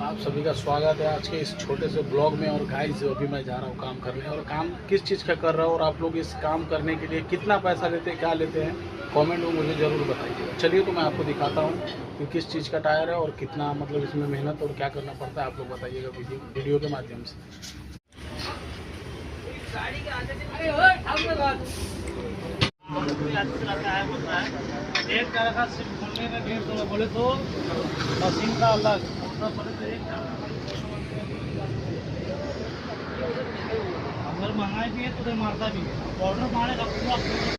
आप सभी का स्वागत है आज के इस छोटे से ब्लॉग में। और गाइस अभी मैं जा रहा हूँ काम करने, और काम किस चीज़ का कर रहा हूँ और आप लोग इस काम करने के लिए कितना पैसा लेते हैं, क्या लेते हैं, कमेंट में मुझे ज़रूर बताइए। चलिए तो मैं आपको दिखाता हूँ कि किस चीज़ का टायर है और कितना मतलब इसमें मेहनत और क्या करना पड़ता है। आप लोग बताइएगा वीडियो के माध्यम से। एक तरह का सिर्फ खोलने का 150 बोले तो मशीन का अलग अगर महंगाई भी है तो मारता भी है ऑर्डर मारेगा पूरा।